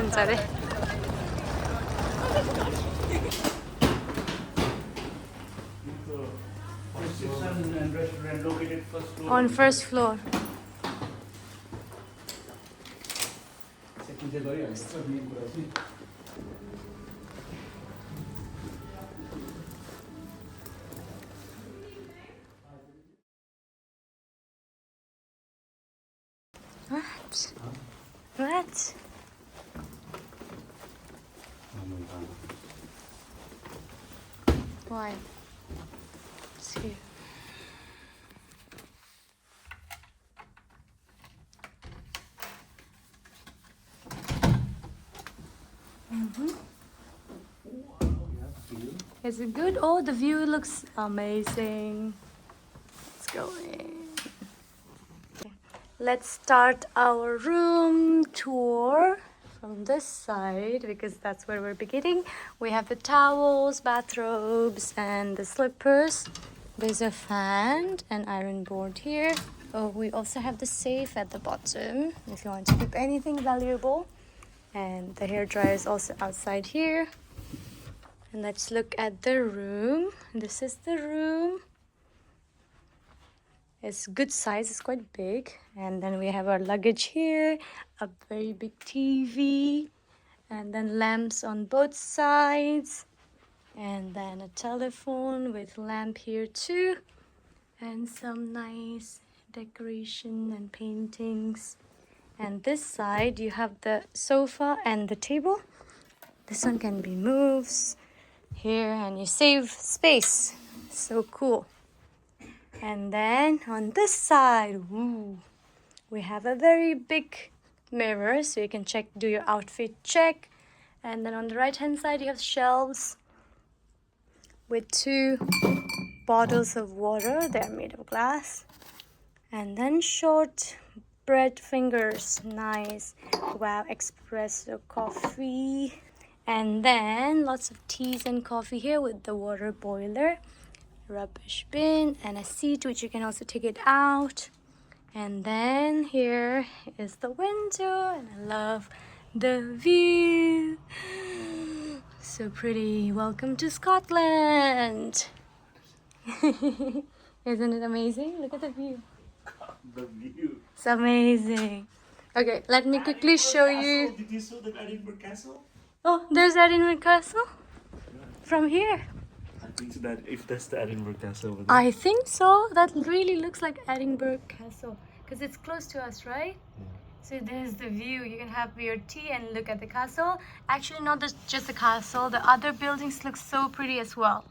हुन्छ अरे on first floor. What? What? Why? It's here. Is it good? Oh, the view looks amazing. Let's go in. Okay. Let's start our room tour from this side because that's where we're beginning. We have the towels, bathrobes, and the slippers. There's a fan and iron board here. Oh, we also have the safe at the bottom if you want to keep anything valuable. And the hairdryer is also outside here. And let's look at the room. This is the room. It's good size, it's quite big. And then we have our luggage here, a very big TV, and then lamps on both sides, and then a telephone with lamp here too, and some nice decoration and paintings. And this side you have the sofa and the table. This one can be moved here and you save space. So cool. And then on this side, we have a very big mirror so you can do your outfit check. And then on the right hand side you have shelves with 2 bottles of water. They're made of glass. And then short bread fingers, nice. Wow, espresso coffee. And then lots of teas and coffee here with the water boiler, rubbish bin, and a seat which you can also take it out. And then here is the window, and I love the view. So pretty. Welcome to Scotland. Isn't it amazing? Look at the view. The view. It's amazing. Okay, let me quickly show you. Did you see the Edinburgh Castle? Oh, there's Edinburgh Castle from here. I think so that if that's the Edinburgh Castle over there. I think so. That really looks like Edinburgh Castle because it's close to us, right? Yeah. So there's the view. You can have your tea and look at the castle. Actually, not just the castle. The other buildings look so pretty as well.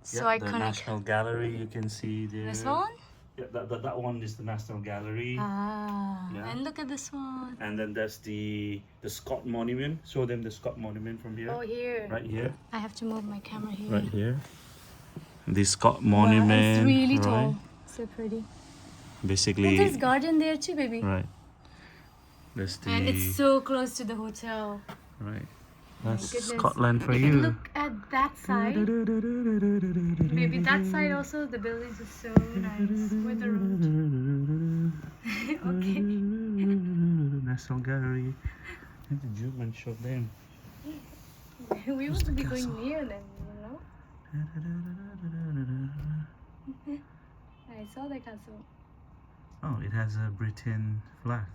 So yeah, iconic. The National Gallery you can see there. This one? Yeah, that one is the National Gallery. Ah, yeah. And look at this one. And then that's the Scott Monument. Show them the Scott Monument from here. Oh, here. Right here. I have to move my camera here. Right here. The Scott Monument. Wow, it's really right? tall. So pretty. Basically. And there's garden there too, baby. Right. That's the. And it's so close to the hotel. Right. That's Goodness. Scotland for you. Look at that side. Maybe that side also, the buildings are so nice. With the road. Okay. National Gallery. And the German shop them. We want to be going near them, I saw the castle. Oh, it has a Britain flag.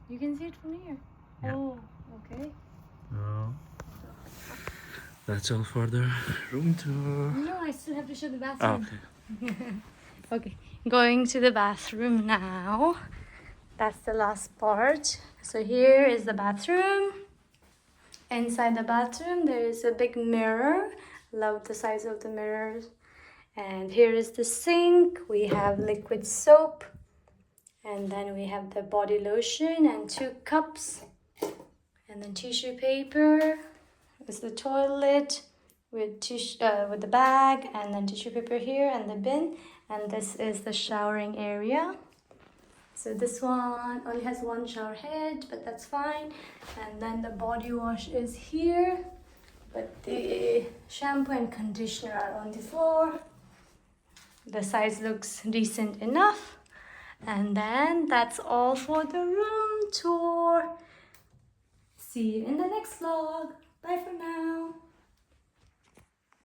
You can see it from here. Yeah. Oh, okay. So that's all for the room tour. No, I still have to show the bathroom. Oh, okay. Okay, going to the bathroom now. That's the last part. So here is the bathroom. Inside the bathroom there is a big mirror. Love the size of the mirrors. And here is the sink. We have liquid soap. And then we have the body lotion and 2 cups. And then tissue paper. Is the toilet with with the bag, and then tissue paper here and the bin. And this is the showering area. So this one only has 1 shower head, but that's fine. And then the body wash is here, but the shampoo and conditioner are on the floor. The size looks decent enough. And then that's all for the room tour. See you in the next vlog. Bye for now.